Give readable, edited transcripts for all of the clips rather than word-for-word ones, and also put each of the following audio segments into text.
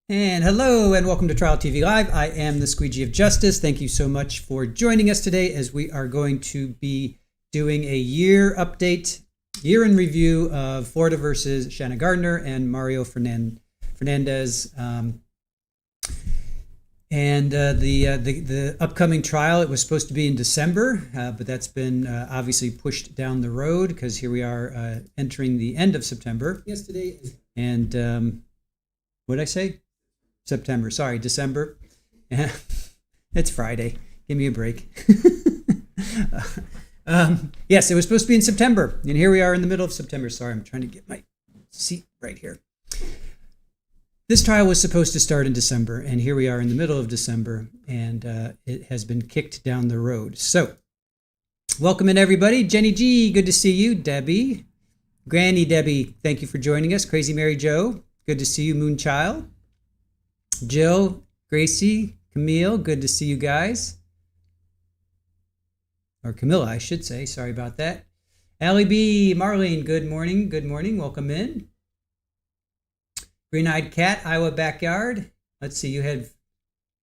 And hello and welcome to Trial TV Live. I am the Squeegee of Justice. Thank you so much for joining us today as we are going to be doing a year update, year in review of Florida versus Shanna Gardner and Mario Fernandez. The upcoming trial, it was supposed to be in December, but that's been obviously pushed down the road because here we are entering the end of September. Yesterday. And what did I say? September. Sorry, December. It's Friday. Give me a break. Yes, it was supposed to be in September, and here we are in the middle of September. Sorry, I'm trying to get my seat right here. This trial was supposed to start in December, and here we are in the middle of December, and it has been kicked down the road. So, welcome in everybody. Jenny G, good to see you. Debbie, Granny Debbie, thank you for joining us. Crazy Mary Jo, good to see you. Moonchild, Jill, Gracie, Camille, good to see you guys. Or Camilla, I should say. Sorry about that. Allie B, Marlene, good morning. Good morning. Welcome in. Green-eyed cat, Iowa backyard. Let's see, you had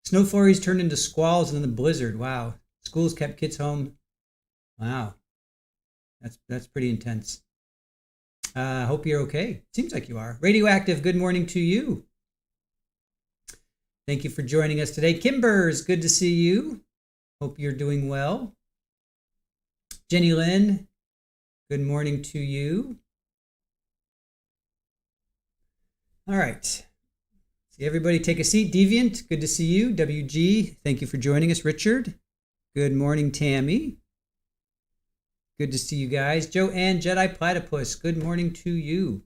snow flurries turned into squalls and then the blizzard. Wow. Schools kept kids home. Wow. That's pretty intense. Hope you're okay. Seems like you are. Radioactive, good morning to you. Thank you for joining us today. Kimbers, good to see you. Hope you're doing well. Jenny Lynn, good morning to you. All right. See everybody take a seat. Deviant, good to see you. WG, thank you for joining us. Richard, good morning. Tammy, good to see you guys. Joanne, Jedi Platypus, good morning to you.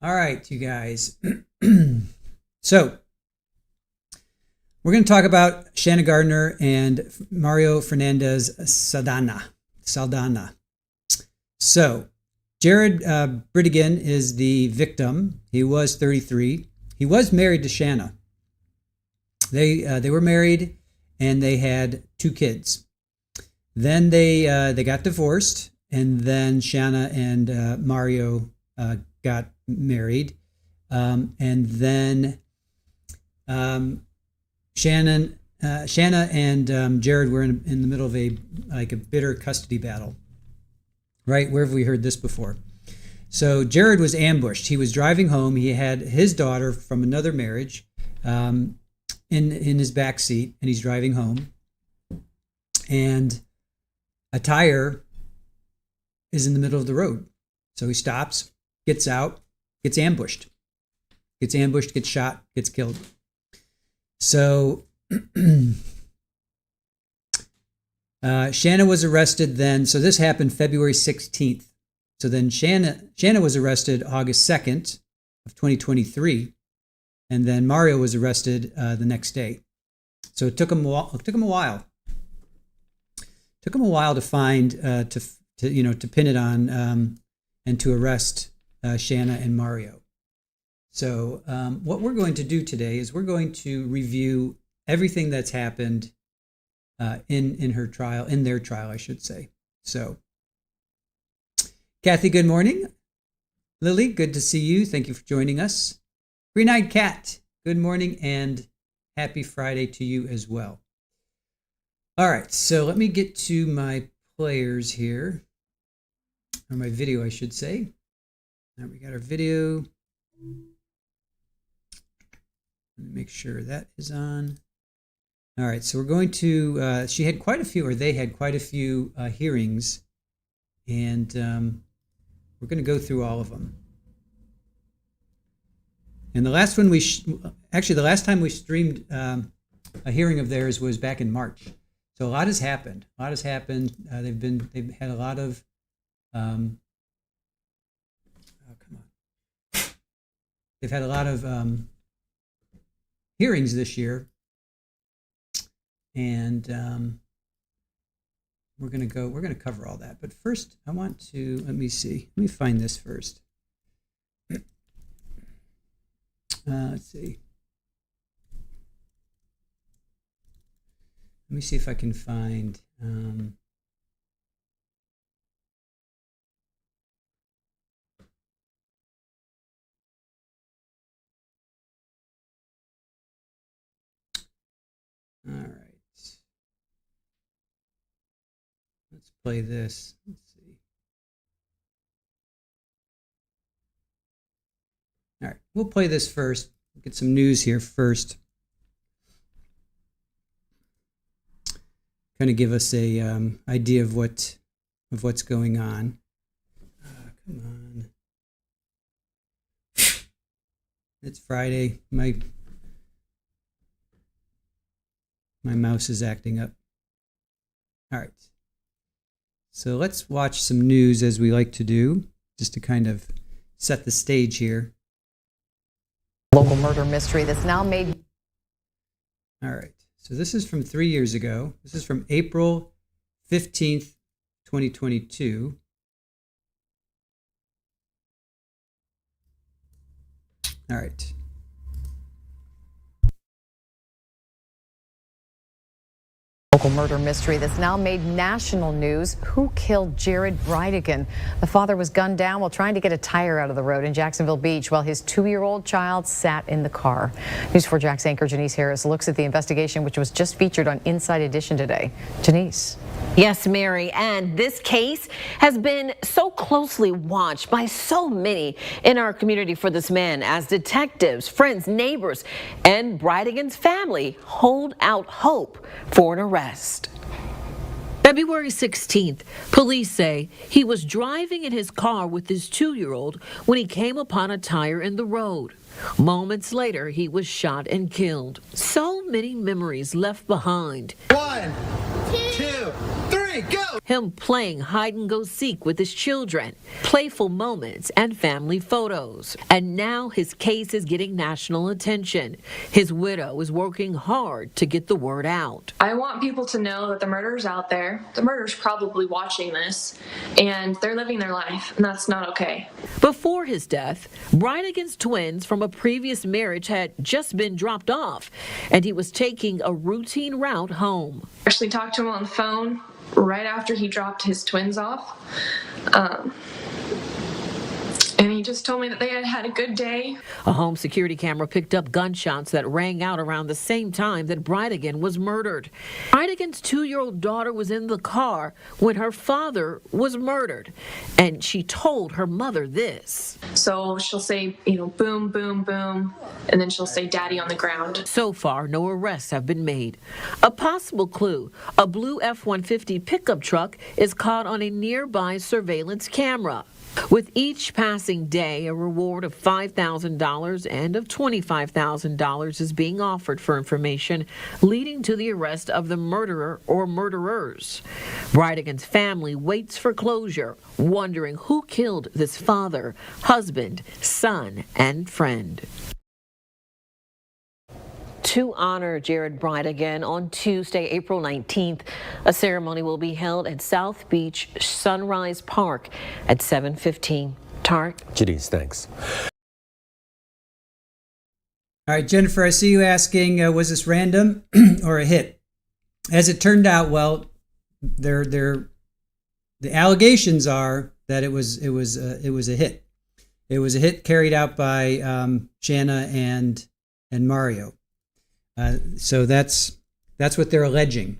All right, you guys. So, we're going to talk about Shanna Gardner and Mario Fernandez-Saldana. So, Jared Bridegan is the victim. He was 33. He was married to Shanna. They were married and they had 2 kids. Then they got divorced, and then Shanna and Mario got married, and then Shanna and Jared were in the middle of a bitter custody battle. Right? Where have we heard this before? So Jared was ambushed. He was driving home. He had his daughter from another marriage in his back seat, and he's driving home. And a tire is in the middle of the road. So he stops, gets out, gets ambushed, gets shot, gets killed. So Shanna was arrested then. So this happened February 16th. So then Shanna was arrested August 2nd of 2023. And then Mario was arrested the next day. So it took him a while. Took him a while to find, to pin it on and to arrest Shanna and Mario. So what we're going to do today is we're going to review everything that's happened in their trial, I should say. So, Kathy, good morning. Lily, good to see you. Thank you for joining us. Green-eyed cat, good morning and happy Friday to you as well. All right, so let me get to my players here, or my video, I should say. Now we got our video. Let me make sure that is on. All right, so we're going to, they had quite a few hearings, and we're going to go through all of them. And the last one the last time we streamed a hearing of theirs was back in March. So a lot has happened. They've had a lot of, they've had a lot of hearings this year. And we're going to cover all that. But first, I want to, let me find this first. Let's see. Let me see if I can find, All right. Let's play this. Let's see. All right, we'll play this first. Get some news here first. Kind of give us a idea of what's going on. Come on. It's Friday. My mouse is acting up. All right. So let's watch some news as we like to do, just to kind of set the stage here. Local murder mystery that's now made. All right. So this is from 3 years ago. This is from April 15th, 2022. All right. Local murder mystery that's now made national news. Who killed Jared Bridegan? The father was gunned down while trying to get a tire out of the road in Jacksonville Beach while his 2-year-old child sat in the car. News 4 Jax anchor Janice Harris looks at the investigation, which was just featured on Inside Edition today. Janice. Yes, Mary, and this case has been so closely watched by so many in our community for this man as detectives, friends, neighbors, and Bridegan's family hold out hope for an arrest. February 16th, police say he was driving in his car with his 2-year-old when he came upon a tire in the road. Moments later, he was shot and killed. So many memories left behind. 1, 2, 3, go! Him playing hide-and-go-seek with his children, playful moments, and family photos. And now his case is getting national attention. His widow is working hard to get the word out. I want people to know that the murderer's out there. The murderer's probably watching this, and they're living their life, and that's not okay. Before his death, Bridegan's twins from a previous marriage had just been dropped off, and he was taking a routine route home. I actually talked to him on the phone right after he dropped his twins off. And he just told me that they had had a good day. A home security camera picked up gunshots that rang out around the same time that Bridegan was murdered. Bridegan's 2-year-old daughter was in the car when her father was murdered, and she told her mother this. So she'll say, boom, boom, boom, and then she'll say daddy on the ground. So far, no arrests have been made. A possible clue, a blue F-150 pickup truck is caught on a nearby surveillance camera. With each passing day, a reward of $5,000 and of $25,000 is being offered for information leading to the arrest of the murderer or murderers. Bridegan's family waits for closure, wondering who killed this father, husband, son, and friend. To honor Jared Bridegan on Tuesday, April 19th, a ceremony will be held at South Beach Sunrise Park at 7:15. Tarek? Janice, thanks. All right, Jennifer, I see you asking, was this random or a hit? As it turned out, well, the allegations are that it was a hit. It was a hit carried out by Shanna and Mario. So that's what they're alleging.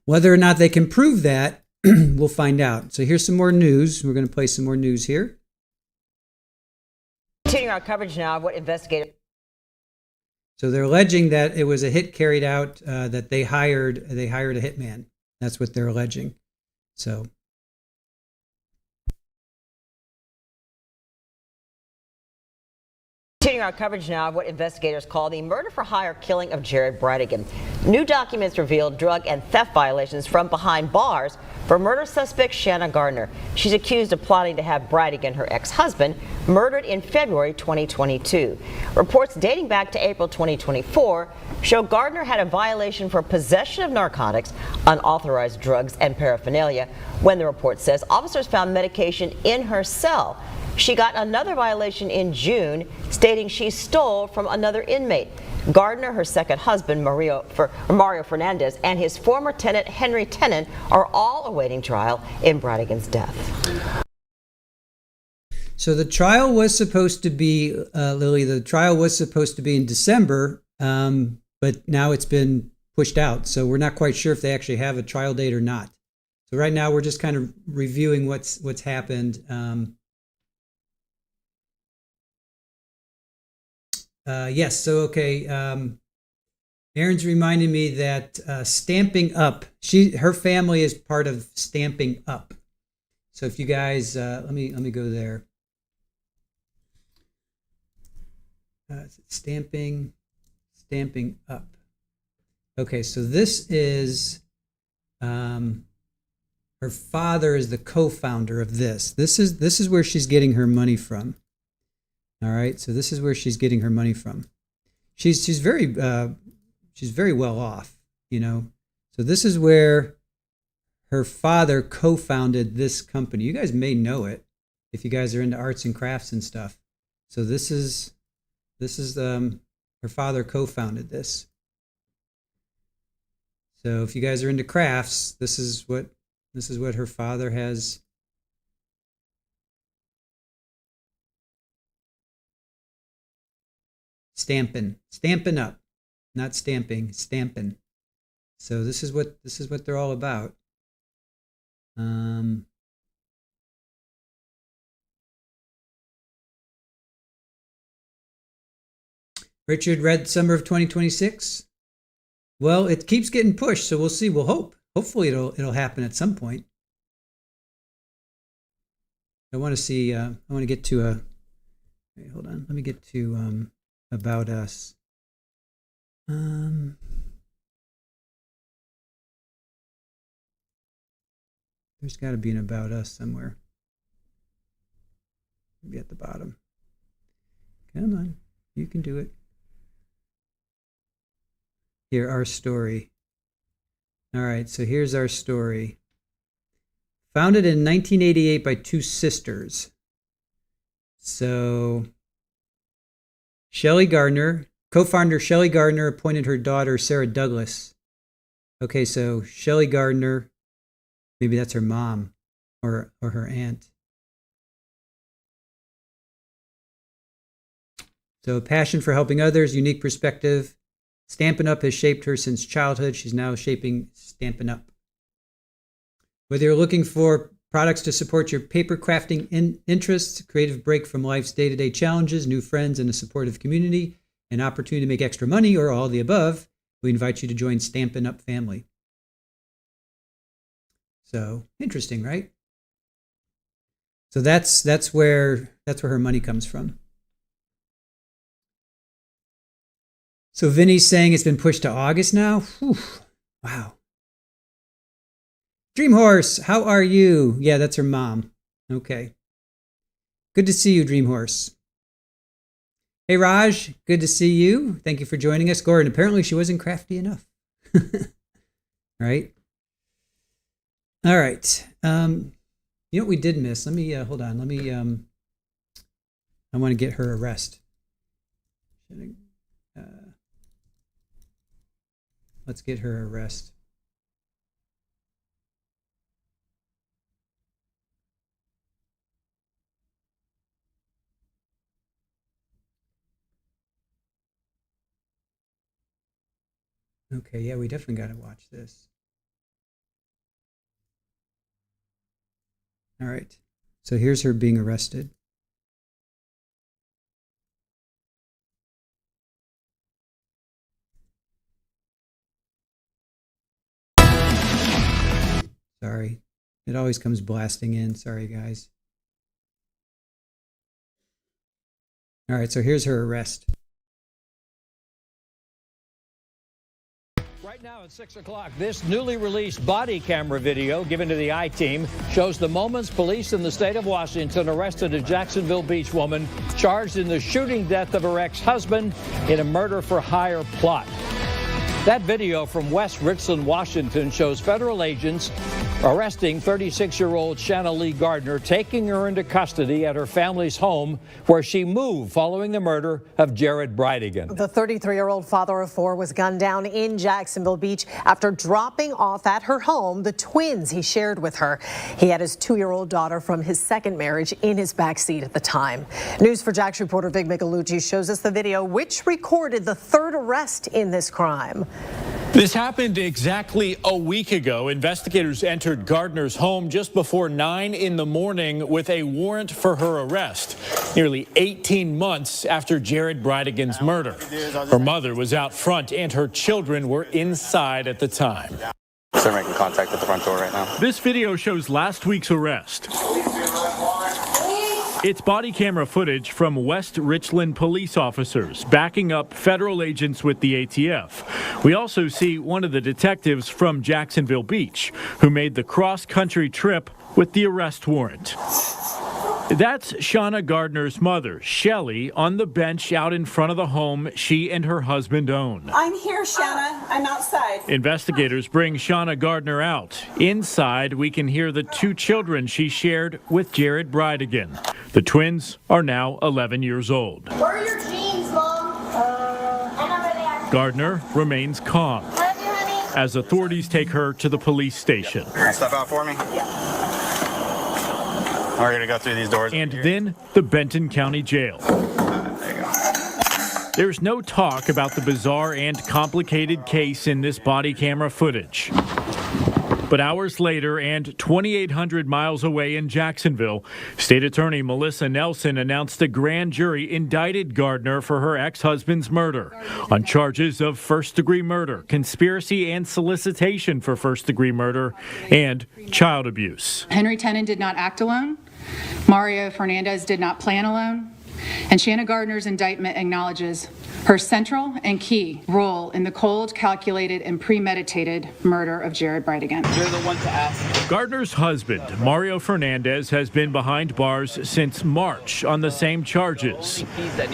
Whether or not they can prove that, we'll find out. So here's some more news. We're going to play some more news here. Continuing our coverage now of what investigators. So they're alleging that it was a hit carried out, that they hired a hitman. That's what they're alleging. So. Continuing our coverage now of what investigators call the murder-for-hire killing of Jared Bridegan. New documents revealed drug and theft violations from behind bars for murder suspect Shanna Gardner. She's accused of plotting to have Bridegan, her ex-husband, murdered in February 2022. Reports dating back to April 2024 show Gardner had a violation for possession of narcotics, unauthorized drugs, and paraphernalia when, the report says, officers found medication in her cell. She got another violation in June, stating she stole from another inmate. Gardner, her second husband, Mario Fernandez, and his former tenant, Henry Tennant, are all awaiting trial in Bridegan's death. So the trial was supposed to be, Lily, the trial was supposed to be in December. but now it's been pushed out. So we're not quite sure if they actually have a trial date or not. So right now we're just kind of reviewing what's happened. Yes. So, okay. Aaron's reminding me that Stamping Up, her family is part of Stamping Up. So if you guys, let me go there. Stamping Up. Okay, so this is, her father is the co-founder of this. This is where she's getting her money from. All right, so this is where she's getting her money from. She's very well off, you know. So this is where her father co-founded this company. You guys may know it if you guys are into arts and crafts and stuff. So this is her father co-founded this. So if you guys are into crafts, this is what her father has. Stamping Up, not stamping, stamping. So this is what they're all about. Richard read summer of 2026. Well, it keeps getting pushed, so we'll see. We'll hope. Hopefully, it'll happen at some point. I want to see. I want to get to a. Wait, hold on. Let me get to About Us. There's got to be an About Us somewhere. Maybe at the bottom. Come on, you can do it. Here, our story. All right, so here's our story. Founded in 1988 by two sisters. So, Shelley Gardner, co-founder Shelley Gardner appointed her daughter Sarah Douglas. Okay, so Shelley Gardner, maybe that's her mom or her aunt. So, passion for helping others, unique perspective. Stampin' Up has shaped her since childhood. She's now shaping Stampin' Up. Whether you're looking for products to support your paper crafting interests, creative break from life's day-to-day challenges, new friends, and a supportive community, an opportunity to make extra money, or all the above, we invite you to join Stampin' Up family. So interesting, right? So that's where her money comes from. So Vinny's saying it's been pushed to August now. Whew. Wow. Dream Horse, how are you? Yeah, that's her mom. Okay. Good to see you, Dream Horse. Hey, Raj, good to see you. Thank you for joining us. Gordon, apparently she wasn't crafty enough. Right? All right. You know what we did miss? Let me, hold on. Let me, I want to get her arrest. Let's get her arrest. Okay, yeah, we definitely got to watch this. All right, so here's her being arrested. Sorry, it always comes blasting in. Sorry, guys. All right, so here's her arrest. Right now at 6 o'clock, this newly released body camera video given to the I-Team shows the moments police in the state of Washington arrested a Jacksonville Beach woman charged in the shooting death of her ex-husband in a murder-for-hire plot. That video from West Richland, Washington shows federal agents arresting 36-year-old Shanna Gardner, taking her into custody at her family's home where she moved following the murder of Jared Bridegan. The 33-year-old father of four was gunned down in Jacksonville Beach after dropping off at her home the twins he shared with her. He had his 2-year-old daughter from his second marriage in his backseat at the time. News for Jax reporter Vic Micolucci shows us the video which recorded the third arrest in this crime. This happened exactly a week ago. Investigators entered Gardner's home just before 9 in the morning with a warrant for her arrest, nearly 18 months after Jared Bridegan's murder. Her mother was out front and her children were inside at the time. They're making contact at the front door right now. This video shows last week's arrest. It's body camera footage from West Richland police officers backing up federal agents with the ATF. We also see one of the detectives from Jacksonville Beach who made the cross-country trip with the arrest warrant. That's Shana Gardner's mother, Shelly, on the bench out in front of the home she and her husband own. I'm here, Shanna. I'm outside. Investigators bring Shana Gardner out. Inside, we can hear the 2 children she shared with Jared Bridegan. The twins are now 11 years old. Where are your jeans, Mom? Gardner remains calm Love you, honey. as authorities take her to the police station. Step out for me. Yeah. We're going to go through these doors. And then the Benton County Jail. There you go. There's no talk about the bizarre and complicated case in this body camera footage. But hours later and 2,800 miles away in Jacksonville, State Attorney Melissa Nelson announced a grand jury indicted Gardner for her ex-husband's murder on charges of first-degree murder, conspiracy and solicitation for first-degree murder, and child abuse. Henry Tenen did not act alone. Mario Fernandez did not plan alone. And Shana Gardner's indictment acknowledges her central and key role in the cold, calculated, and premeditated murder of Jared Bridegan. You're the one to ask. Gardner's husband, Mario Fernandez, has been behind bars since March on the same charges.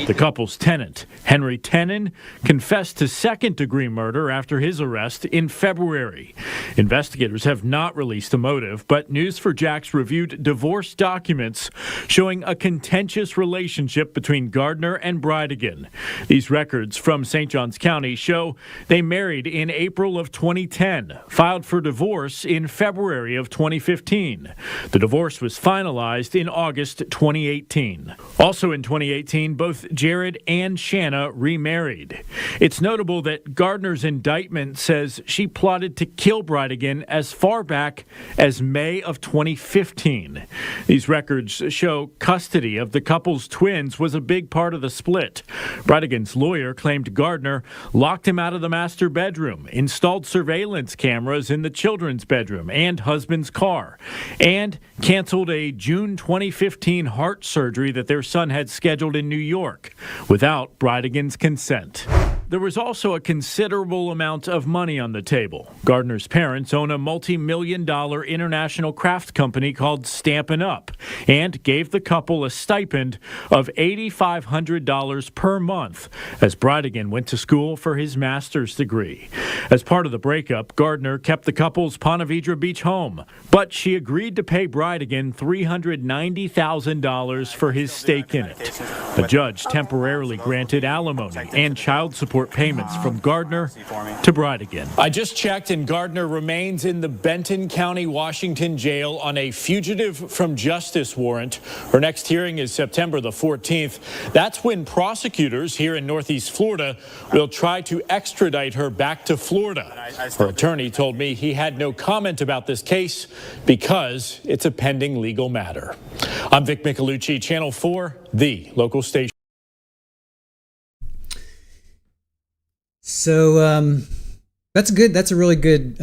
The couple's tenant, Henry Tenen, confessed to second-degree murder after his arrest in February. Investigators have not released a motive, but News4Jax reviewed divorce documents showing a contentious relationship between Gardner and Bridegan. These records from St. Johns County show they married in April of 2010, filed for divorce in February of 2015. The divorce was finalized in August 2018. Also in 2018, both Jared and Shanna remarried. It's notable that Gardner's indictment says she plotted to kill Bridegan as far back as May of 2015. These records show custody of the couple's twins was a big part of the split. Bridegan's lawyer claimed Gardner locked him out of the master bedroom, installed surveillance cameras in the children's bedroom and husband's car, and canceled a June 2015 heart surgery that their son had scheduled in New York without Bridegan's consent. There was also a considerable amount of money on the table. Gardner's parents own a multi-million-dollar international craft company called Stampin' Up! And gave the couple a stipend of $8,500 per month as Bridegan went to school for his master's degree. As part of the breakup, Gardner kept the couple's Ponte Vedra Beach home, but she agreed to pay Bridegan $390,000 for his stake in it. The judge temporarily granted alimony and child support payments from Gardner to Bridegan. I just checked, and Gardner remains in the Benton County, Washington jail on a fugitive from justice warrant. Her next hearing is September the 14th. That's when prosecutors here in Northeast Florida will try to extradite her back to Florida. Her attorney told me he had no comment about this case because it's a pending legal matter. I'm Vic Micolucci, Channel 4, the local station. So that's good. That's a really good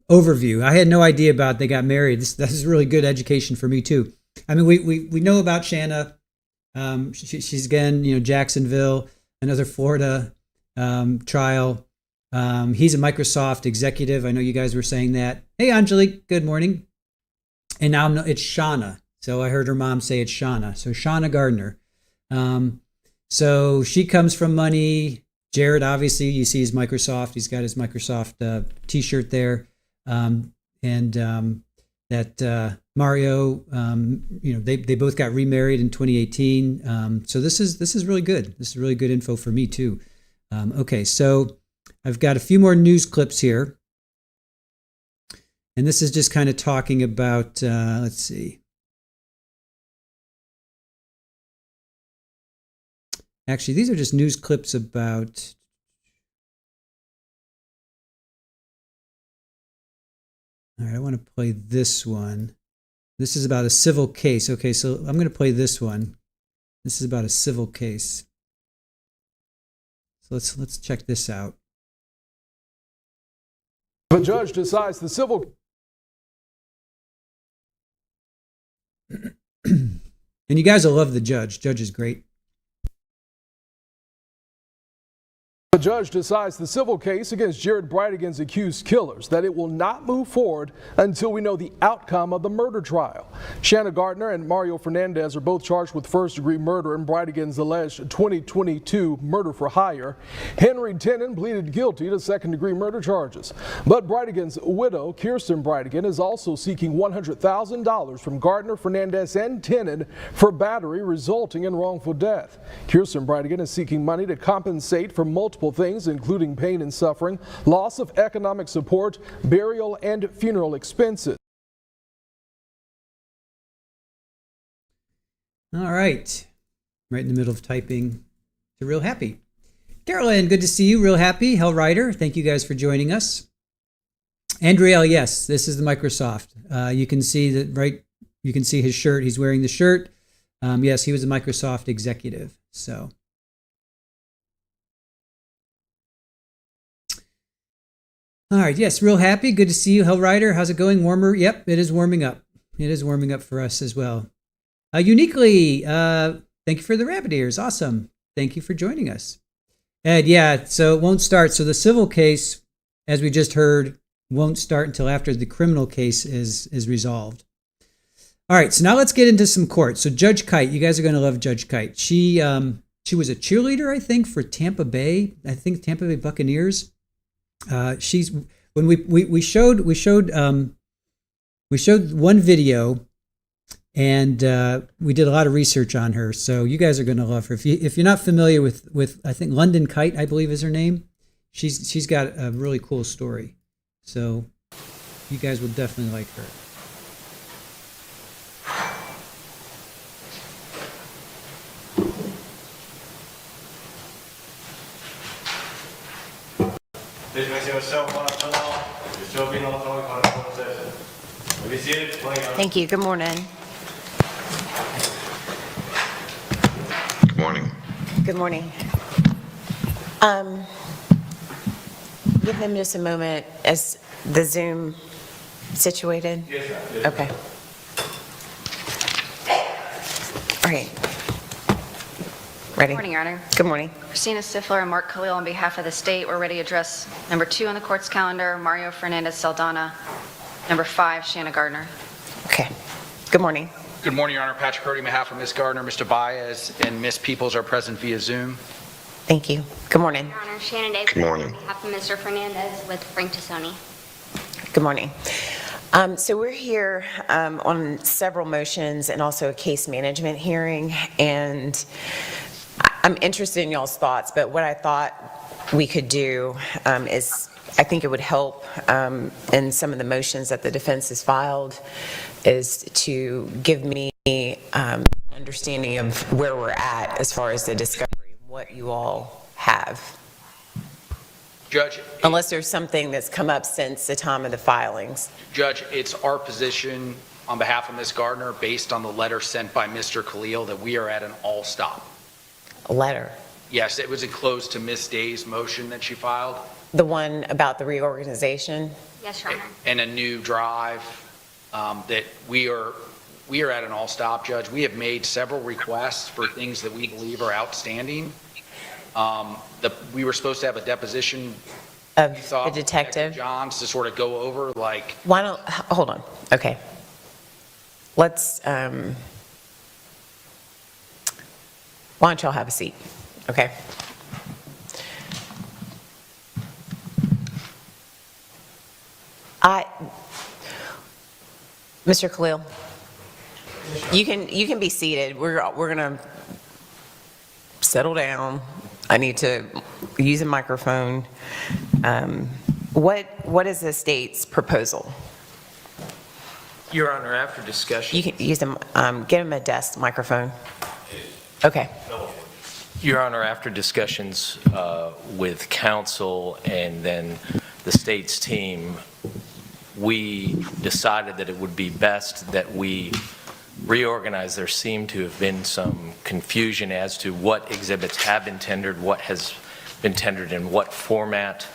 overview. I had no idea about they got married. This is really good education for me too. I mean, we know about Shanna. She's again, Jacksonville, another Florida trial. He's a Microsoft executive. I know you guys were saying that. Hey, Angelique, good morning. And now it's Shana. So I heard her mom say it's Shana. So Shana Gardner. So she comes from money. Jared, obviously, you see his Microsoft. He's got his Microsoft T-shirt there. And that Mario, they both got remarried in 2018. So this is really good. This is really good info for me too. Okay, so I've got a few more news clips here. And this is just kind of talking about, let's see. Actually, these are just news clips about. All right, I want to play this one. This is about a civil case. Okay, so I'm going to play this one. This is about a civil case. So let's check this out. The judge decides the civil. And you guys will love the judge. Judge is great. The judge decides the civil case against Jared Bridegan's accused killers, that it will not move forward until we know the outcome of the murder trial. Shanna Gardner and Mario Fernandez are both charged with first-degree murder in Bridegan's alleged 2022 murder for hire. Henry Tenen pleaded guilty to second-degree murder charges. But Bridegan's widow, Kirsten Bridegan, is also seeking $100,000 from Gardner, Fernandez, and Tenen for battery resulting in wrongful death. Kirsten Bridegan is seeking money to compensate for multiple things, including pain and suffering, loss of economic support, burial, and funeral expenses. All right. Right in the middle of typing to Real Happy. Carolyn, good to see you. Real Happy. Hell Rider, thank you guys for joining us. Andriel, yes, this is the Microsoft. You can see that, right? You can see his shirt. He's wearing the shirt. Yes, he was a Microsoft executive. So. All right, yes, Real Happy. Good to see you, Hell Rider. How's it going? Warmer? Yep, it is warming up. It is warming up for us as well. Uniquely, thank you for the rabbit ears. Awesome. Thank you for joining us. Ed, yeah, so it won't start. So the civil case, as we just heard, won't start until after the criminal case is resolved. All right, so now let's get into some court. So Judge Kite, you guys are going to love Judge Kite. She was a cheerleader, I think, for Tampa Bay. I think Tampa Bay Buccaneers. She's when we showed one video, and we did a lot of research on her. So you guys are going to love her. If you're not familiar with I think London Kite, I believe is her name. She's got a really cool story. So you guys will definitely like her. Thank you. Good morning. Good morning. Good morning. Give them just a moment. Is the Zoom situated? Yes, ma'am. Yes, okay. All right. Ready? Good morning, Your Honor. Good morning. Christina Stifler and Mark Khalil on behalf of the state. We're ready to address number 2 on the court's calendar, Mario Fernandez-Saldana. Number 5, Shana Gardner. Okay. Good morning. Good morning, Your Honor. Patrick Purdy on behalf of Ms. Gardner, Mr. Baez, and Ms. Peoples are present via Zoom. Thank you. Good morning. Your Honor, Shannon Davis. Good morning. On behalf of Mr. Fernandez with Frank Tassoni. Good morning. So we're here on several motions and also a case management hearing, and I'm interested in y'all's thoughts, but what I thought we could do is, I think it would help in some of the motions that the defense has filed, is to give me understanding of where we're at as far as the discovery, what you all have. Judge, unless there's something that's come up since the time of the filings. Judge, it's our position on behalf of Ms. Gardner, based on the letter sent by Mr. Khalil, that we are at an all stop. A letter? Yes, it was enclosed to Ms. Day's motion that she filed. The one about the reorganization? Yes, Your Honor. And a new drive, that we are at an all stop, Judge. We have made several requests for things that we believe are outstanding. We were supposed to have a deposition of the detective Johns to sort of go over, like. Why don't, hold on. Okay. Let's, why don't y'all have a seat? Okay. Mr. Khalil, you can be seated. We're gonna settle down. I need to use a microphone. What is the state's proposal? Your Honor, after discussion. You can use them. Give him a desk microphone. Okay. Your Honor, after discussions with counsel and then the state's team, we decided that it would be best that we reorganize. There seemed to have been some confusion as to what exhibits have been tendered, what has been tendered in what format.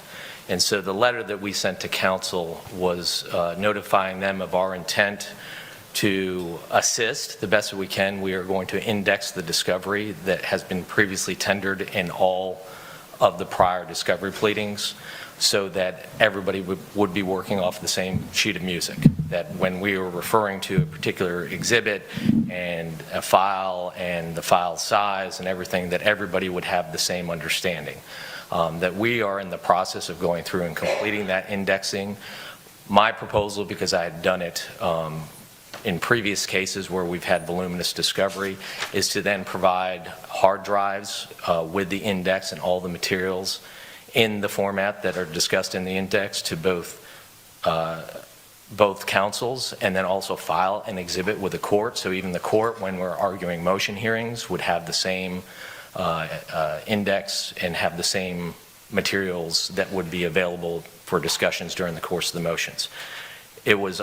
And so the letter that we sent to counsel was notifying them of our intent to assist the best that we can. We are going to index the discovery that has been previously tendered in all of the prior discovery pleadings so that everybody would be working off the same sheet of music. That when we were referring to a particular exhibit and a file and the file size and everything, that everybody would have the same understanding. That we are in the process of going through and completing that indexing. My proposal, because I had done it in previous cases where we've had voluminous discovery, is to then provide hard drives with the index and all the materials in the format that are discussed in the index to both counsels, and then also file an exhibit with the court. So even the court, when we're arguing motion hearings, would have the same index and have the same materials that would be available for discussions during the course of the motions. It was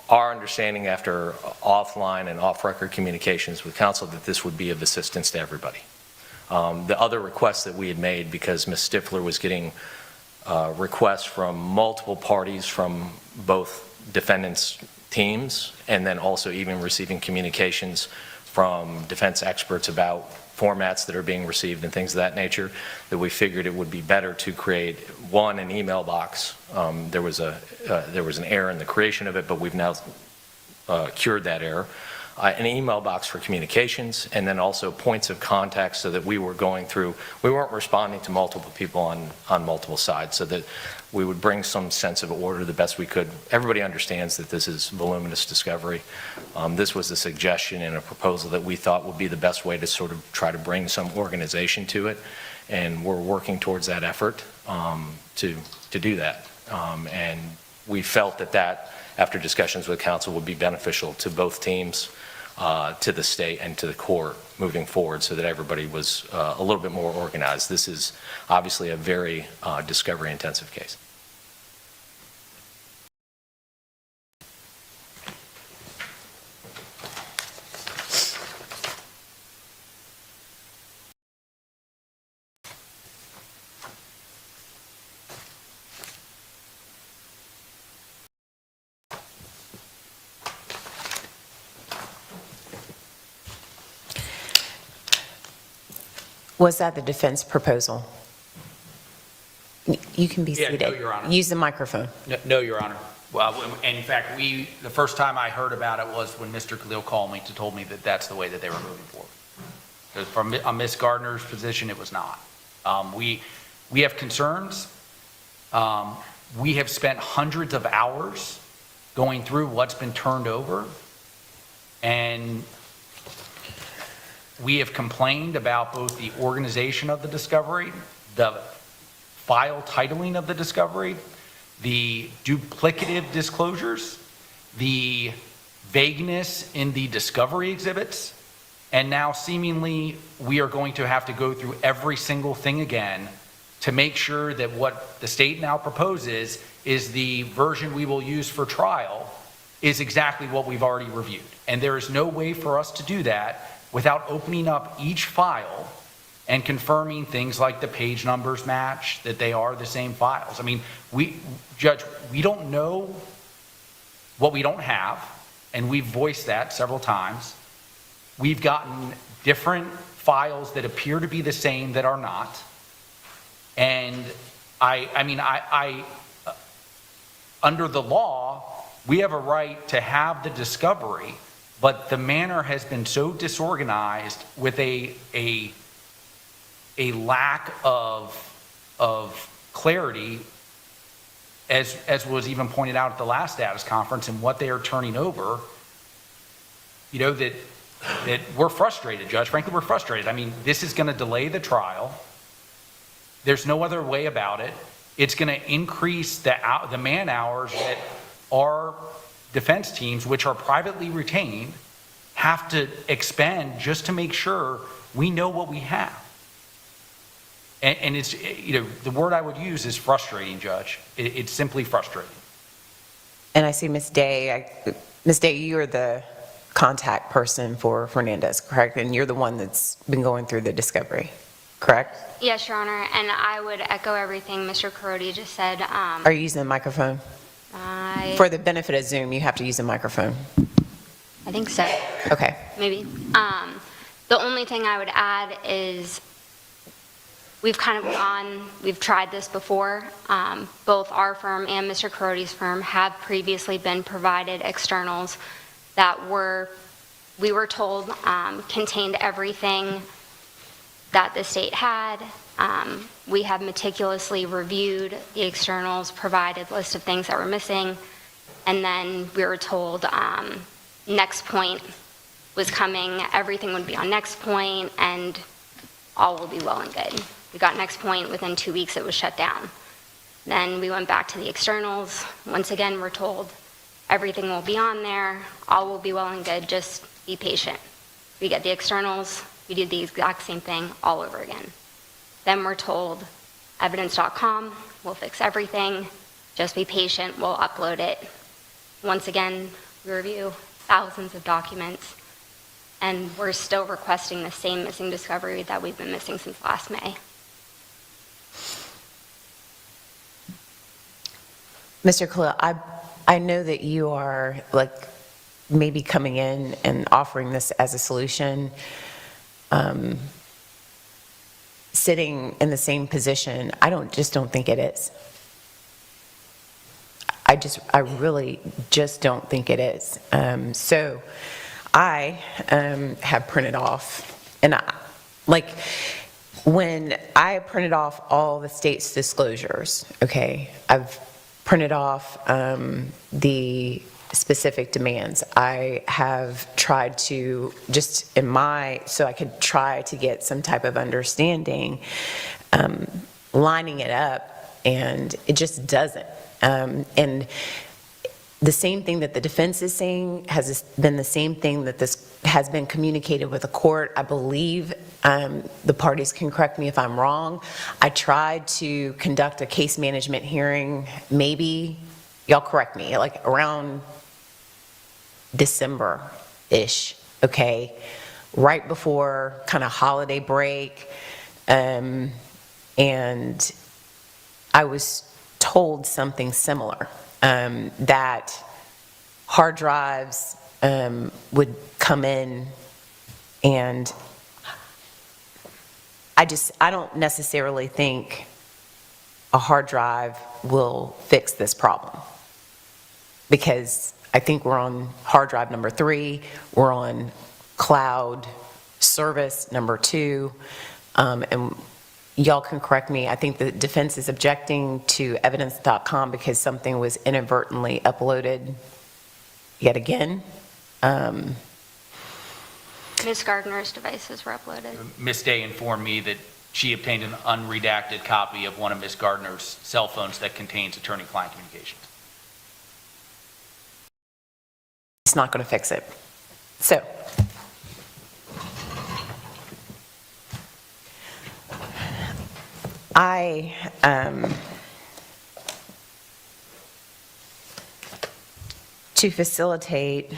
our understanding after offline and off-record communications with counsel that this would be of assistance to everybody. The other requests that we had made, because Ms. Stifler was getting requests from multiple parties from both defendants' teams, and then also even receiving communications from defense experts about formats that are being received and things of that nature, that we figured it would be better to create, one, an email box. There was an error in the creation of it, but we've now cured that error. An email box for communications, and then also points of contact, so that we weren't responding to multiple people on multiple sides, so that we would bring some sense of order the best we could. Everybody understands that this is voluminous discovery. This was a suggestion and a proposal that we thought would be the best way to sort of try to bring some organization to it, and we're working towards that effort to do that. And we felt that after discussions with counsel, would be beneficial to both teams, to the state and to the court moving forward, so that everybody was a little bit more organized. This is obviously a very discovery intensive case. Was that the defense proposal? You can be seated. No, Your Honor. Use the microphone. No, Your Honor. Well, and in fact, the first time I heard about it was when Mr. Khalil called me to told me that that's the way that they were moving forward. Because from Ms. Gardner's position, it was not. We have concerns. We have spent hundreds of hours going through what's been turned over, and we have complained about both the organization of the discovery, the file titling of the discovery, the duplicative disclosures, the vagueness in the discovery exhibits, and now seemingly we are going to have to go through every single thing again to make sure that what the state now proposes is the version we will use for trial is exactly what we've already reviewed. And there is no way for us to do that without opening up each file and confirming things like the page numbers match, that they are the same files. I mean, Judge, we don't know what we don't have, and we've voiced that several times. We've gotten different files that appear to be the same that are not. And I under the law, we have a right to have the discovery, but the manner has been so disorganized with a lack of clarity as was even pointed out at the last status conference, and what they are turning over, you know, that we're frustrated, Judge. Frankly, we're frustrated. I mean, this is going to delay the trial. There's no other way about it. It's going to increase the man hours that our defense teams, which are privately retained, have to expend just to make sure we know what we have. And it's, you know, the word I would use is frustrating, Judge. It's simply frustrating. And I see Ms. Day. Ms. Day, you're the contact person for Fernandez, correct? And you're the one that's been going through the discovery, correct? Yes, Your Honor, and I would echo everything Mr. Carodi just said. Are you using the microphone? For the benefit of Zoom, you have to use a microphone. I think so. Okay. Maybe. The only thing I would add is we've tried this before. Both our firm and Mr. Carodi's firm have previously been provided externals that we were told contained everything that the state had. We have meticulously reviewed the externals, provided list of things that were missing, and then we were told next point was coming, everything would be on next point, and all will be well and good. We got next point, within 2 weeks it was shut down. Then we went back to the externals. Once again, we're told everything will be on there, all will be well and good, just be patient. We get the externals, we do the exact same thing all over again. Then we're told evidence.com will fix everything, just be patient, we'll upload it. Once again, we review thousands of documents, and we're still requesting the same missing discovery that we've been missing since last May. Mr. Khalil, I know that you are like maybe coming in and offering this as a solution. Sitting in the same position, I just don't think it is. I really just don't think it is. So I have printed off, and when I printed off all the state's disclosures, okay, I've printed off the specific demands. I have tried to, just so I could try to get some type of understanding, lining it up, and it just doesn't. And the same thing that the defense is saying has been the same thing that this has been communicated with the court. I believe the parties can correct me if I'm wrong. I tried to conduct a case management hearing, maybe, y'all correct me, like around December-ish, okay, right before kind of holiday break, and I was told something similar, that hard drives would come in, and I don't necessarily think a hard drive will fix this problem, because I think we're on hard drive number 3, we're on cloud service number 2, and y'all can correct me, I think the defense is objecting to evidence.com because something was inadvertently uploaded yet again. Ms. Gardner's devices were uploaded. Ms. Day informed me that she obtained an unredacted copy of one of Ms. Gardner's cell phones that contains attorney-client communications. It's not going to fix it. So, to facilitate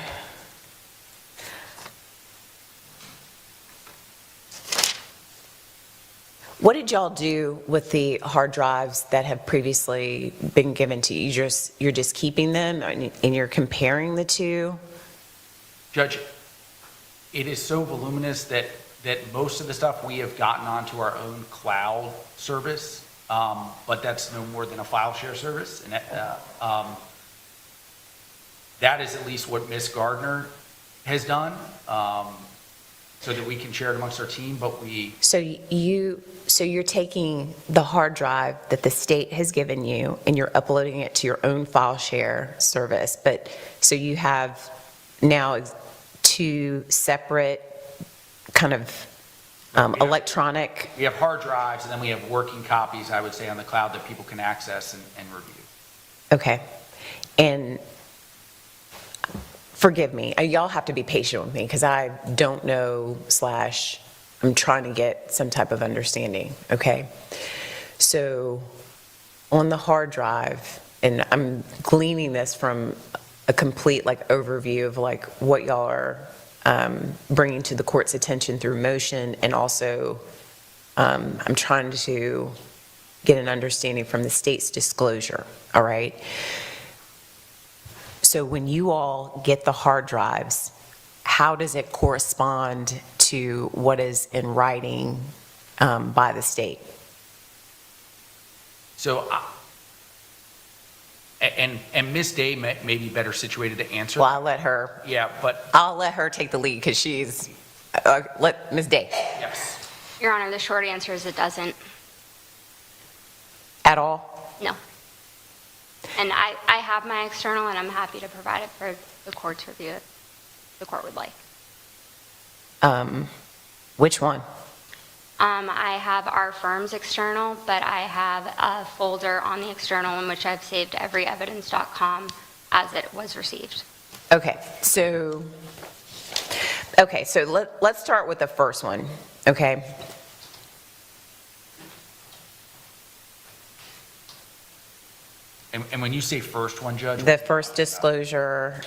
what did y'all do with the hard drives that have previously been given to you? You're just keeping them and you're comparing the two? Judge, it is so voluminous that most of the stuff we have gotten onto our own cloud service, but that's no more than a file share service. And that is at least what Ms. Gardner has done. so that we can share it amongst our team, but we... So you're taking the hard drive that the state has given you and you're uploading it to your own file share service, but so you have now 2 separate kind of electronic... We have hard drives, and then we have working copies, I would say, on the cloud that people can access and review. Okay. And forgive me, y'all have to be patient with me because I don't know / I'm trying to get some type of understanding, okay? So on the hard drive, and I'm gleaning this from a complete overview of what y'all are bringing to the court's attention through motion, and also I'm trying to get an understanding from the state's disclosure, all right? So when you all get the hard drives, how does it correspond to what is in writing by the state? So, and Ms. Day may be better situated to answer. Well, I'll let her. Yeah, but I'll let her take the lead because she's. Let Ms. Day. Yes. Your Honor, the short answer is it doesn't. At all? No. And I have my external, and I'm happy to provide it for the court to review if the court would like. Which one? I have our firm's external, but I have a folder on the external in which I've saved everyevidence.com as it was received. Okay, so let's start with the first one, okay? And when you say first one, Judge? The first disclosure,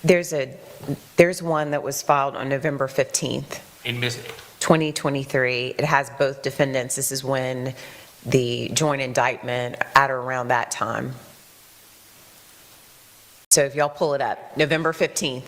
there's one that was filed on November 15th. In Ms. 2023. It has both defendants. This is when the joint indictment at or around that time. So if y'all pull it up, November 15th.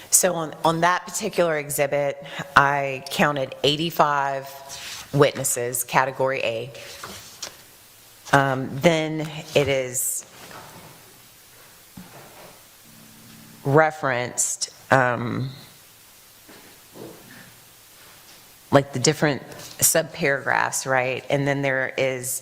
So on that particular exhibit, I counted 85 witnesses, category A. Then it is referenced like the different subparagraphs, right? And then there is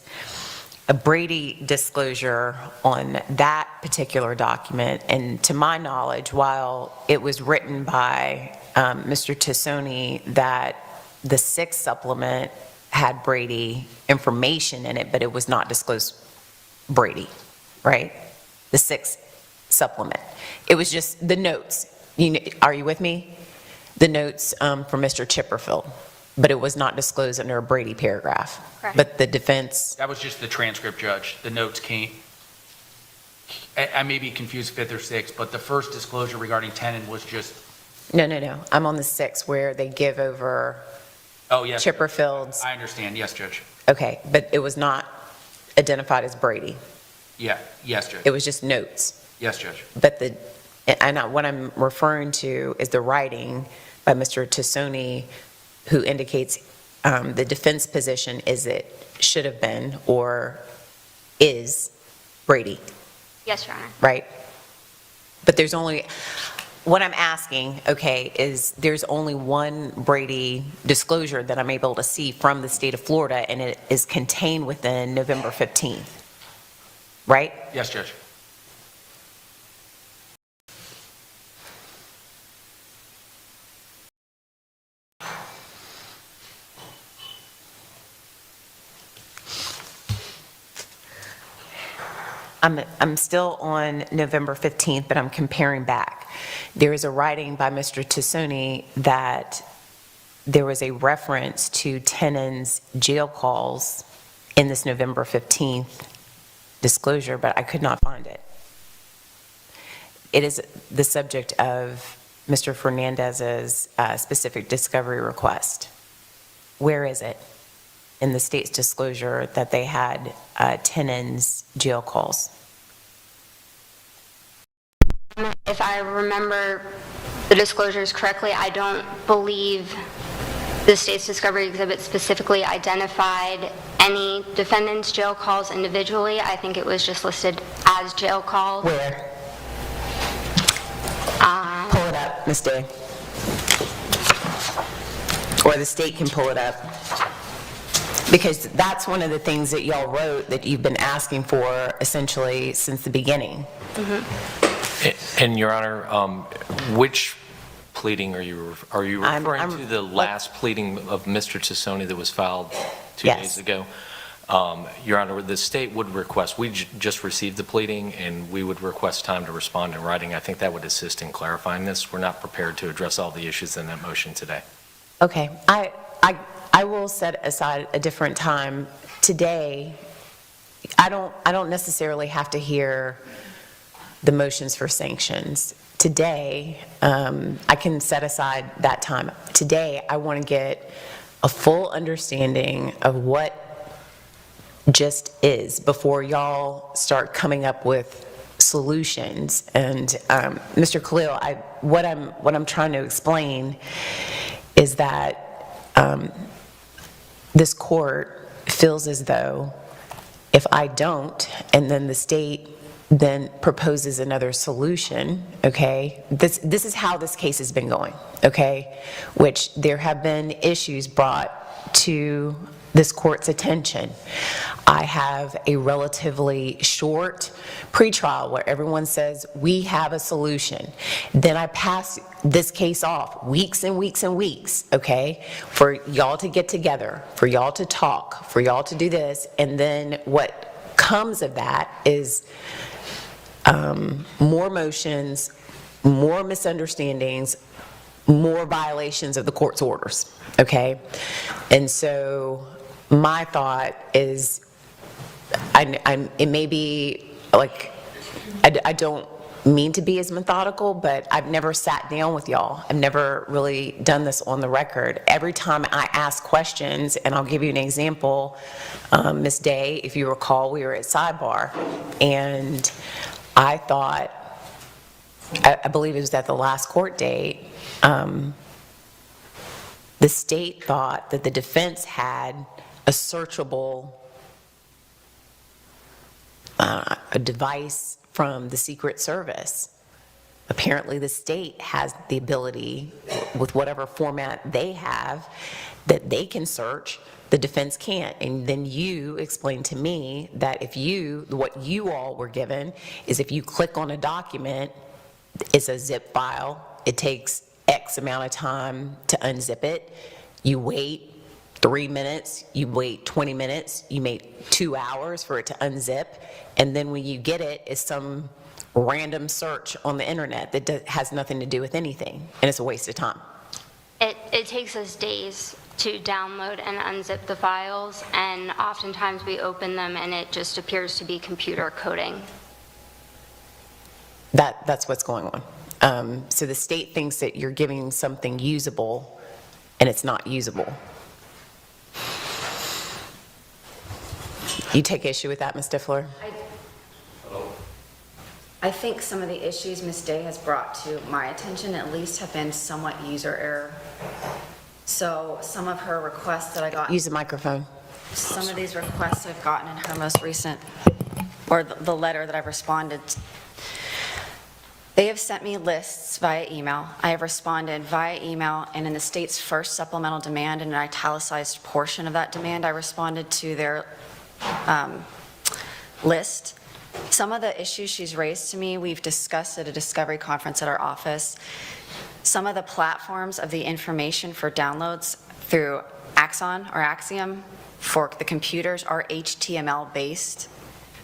a Brady disclosure on that particular document. And to my knowledge, while it was written by Mr. Tassoni that the 6th supplement had Brady information in it, but it was not disclosed Brady, right? The 6th supplement. It was just the notes. Are you with me? The notes from Mr. Chipperfield. But it was not disclosed under a Brady paragraph. Correct. But the defense... That was just the transcript, Judge. The notes came... I may be confused 5th or 6th, but the first disclosure regarding Tenon was just... No. I'm on the 6th where they give over yes, Chipperfield's... I understand. Yes, Judge. Okay, but it was not identified as Brady. Yeah. Yes, Judge. It was just notes. Yes, Judge. But what I'm referring to is the writing by Mr. Tassoni, who indicates the defense position is it should have been or is Brady. Yes, Your Honor. Right? But there's only, what I'm asking, okay, is there's only one Brady disclosure that I'm able to see from the state of Florida, and it is contained within November 15th. Right? Yes, Judge. I'm still on November 15th, but I'm comparing back. There is a writing by Mr. Tassoni that there was a reference to Tenon's jail calls in this November 15th disclosure, but I could not find it. It is the subject of Mr. Fernandez's specific discovery request. Where is it in the state's disclosure that they had Tenon's jail calls? If I remember the the disclosures correctly. I don't believe the state's discovery exhibit specifically identified any defendant's jail calls individually. I think it was just listed as jail calls. Where? Pull it up, Ms. Day. Or the state can pull it up. Because that's one of the things that y'all wrote that you've been asking for essentially since the beginning. And Your Honor, which pleading are you referring to the last pleading of Mr. Tassoni that was filed 2 days ago? Your Honor, the state would request, we just received the pleading and we would request time to respond in writing. I think that would assist in clarifying this. We're not prepared to address all the issues in that motion today. Okay, I will set aside a different time. Today, I don't necessarily have to hear the motions for sanctions. Today, I can set aside that time. Today, I want to get a full understanding of what just is before y'all start coming up with solutions. And Mr. Khalil, what I'm trying to explain is that this court feels as though if I don't, and then the state then proposes another solution, okay? This is how this case has been going, okay? Which there have been issues brought to this court's attention. I have a relatively short pretrial where everyone says, we have a solution. Then I pass this case off weeks and weeks and weeks, okay, for y'all to get together, for y'all to talk, for y'all to do this, and then what comes of that is more motions, more misunderstandings, more violations of the court's orders, okay? And so my thought is, it may be like, I don't mean to be as methodical, but I've never sat down with y'all. I've never really done this on the record. Every time I ask questions, and I'll give you an example, Ms. Day, if you recall, we were at sidebar, and I thought, I believe it was at the last court date, the state thought that the defense had a searchable a device from the Secret Service. Apparently the state has the ability, with whatever format they have, that they can search, the defense can't. And then you explained to me that what you all were given is if you click on a document, it's a zip file, it takes X amount of time to unzip it, you wait 3 minutes, you wait 20 minutes, you wait 2 hours for it to unzip, and then when you get it, it's some random search on the internet that has nothing to do with anything, and it's a waste of time. It takes us days to download and unzip the files, and oftentimes we open them and it just appears to be computer coding. That's what's going on. So the state thinks that you're giving something usable, and it's not usable. You take issue with that, Ms. Stifler? I think some of the issues Ms. Day has brought to my attention at least have been somewhat user error. So some of her requests that I got... Use the microphone. Some of these requests I've gotten in her most recent, or the letter that I've responded. They have sent me lists via email. I have responded via email, and in the state's first supplemental demand, in an italicized portion of that demand, I responded to their list. Some of the issues she's raised to me, we've discussed at a discovery conference at our office. Some of the platforms of the information for downloads through Axon or Axiom for the computers are HTML based.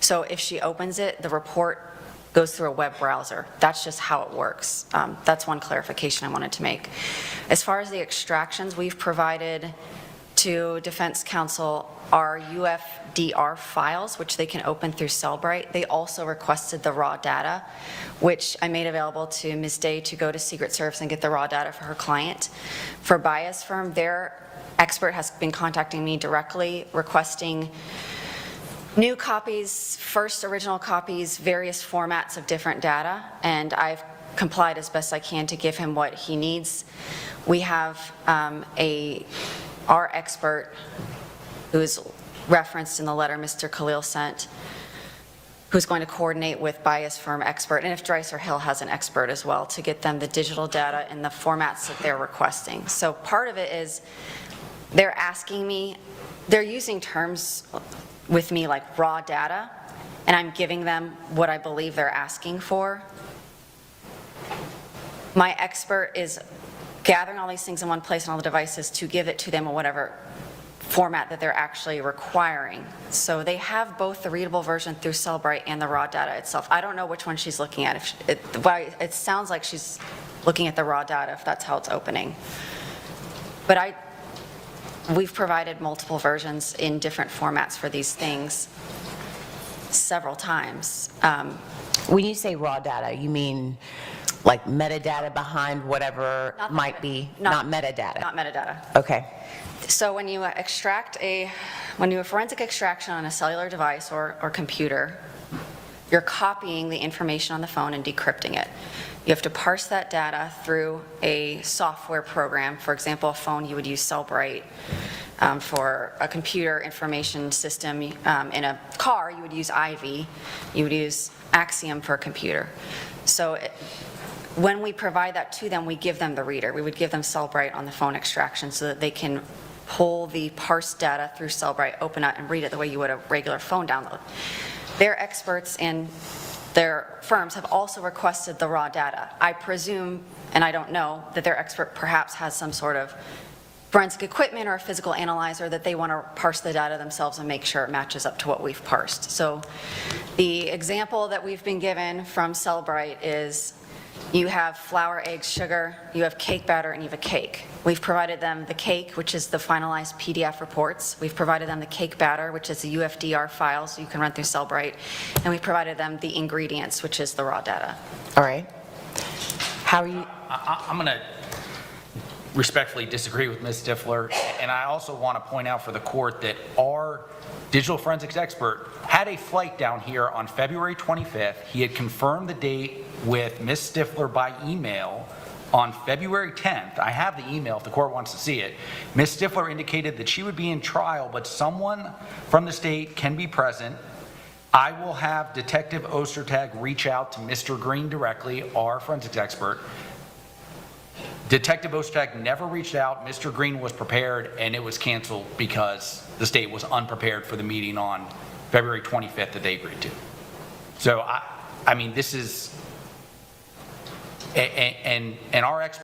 So if she opens it, the report goes through a web browser. That's just how it works. That's one clarification I wanted to make. As far as the extractions, we've provided to defense counsel our UFDR files, which they can open through Cellbrite. They also requested the raw data, which I made available to Ms. Day to go to Secret Service and get the raw data for her client. For Bias Firm, their expert has been contacting me directly, requesting new copies, first original copies, various formats of different data, and I've complied as best I can to give him what he needs. We have our expert, who is referenced in the letter Mr. Khalil sent, who's going to coordinate with bias firm expert, and if Dreiser Hill has an expert as well, to get them the digital data in the formats that they're requesting. So part of it is they're asking me, they're using terms with me like raw data, and I'm giving them what I believe they're asking for. My expert is gathering all these things in one place on all the devices to give it to them in whatever format that they're actually requiring. So they have both the readable version through Cellbrite and the raw data itself. I don't know which one she's looking at. It sounds like she's looking at the raw data, if that's how it's opening. But we've provided multiple versions in different formats for these things several times. When you say raw data, you mean like metadata behind whatever might be, not metadata? Not metadata. Okay. So when you when you do a forensic extraction on a cellular device or computer, you're copying the information on the phone and decrypting it. You have to parse that data through a software program. For example, a phone, you would use Cellbrite. For a computer information system, in a car, you would use Ivy. You would use Axiom for a computer. So when we provide that to them, we give them the reader. We would give them Cellbrite on the phone extraction so that they can pull the parsed data through Cellbrite, open it, and read it the way you would a regular phone download. Their experts and their firms have also requested the raw data. I presume, and I don't know, that their expert perhaps has some sort of forensic equipment or a physical analyzer that they want to parse the data themselves and make sure it matches up to what we've parsed. So the example that we've been given from Cellbrite is you have flour, eggs, sugar, you have cake batter, and you have a cake. We've provided them the cake, which is the finalized PDF reports. We've provided them the cake batter, which is the UFDR file, so you can run through Cellbrite. And we've provided them the ingredients, which is the raw data. All right. How are you? I'm going to respectfully disagree with Ms. Stifler, and I also want to point out for the court that our digital forensics expert had a flight down here on February 25th. He had confirmed the date with Ms. Stifler by email on February 10th. I have the email if the court wants to see it. Ms. Stifler indicated that she would be in trial, but someone from the state can be present. I will have Detective Ostertag reach out to Mr. Green directly, our forensics expert. Detective Ostertag never reached out. Mr. Green was prepared, and it was canceled because the state was unprepared for the meeting on February 25th that they agreed to. So, I mean, this is, and our expert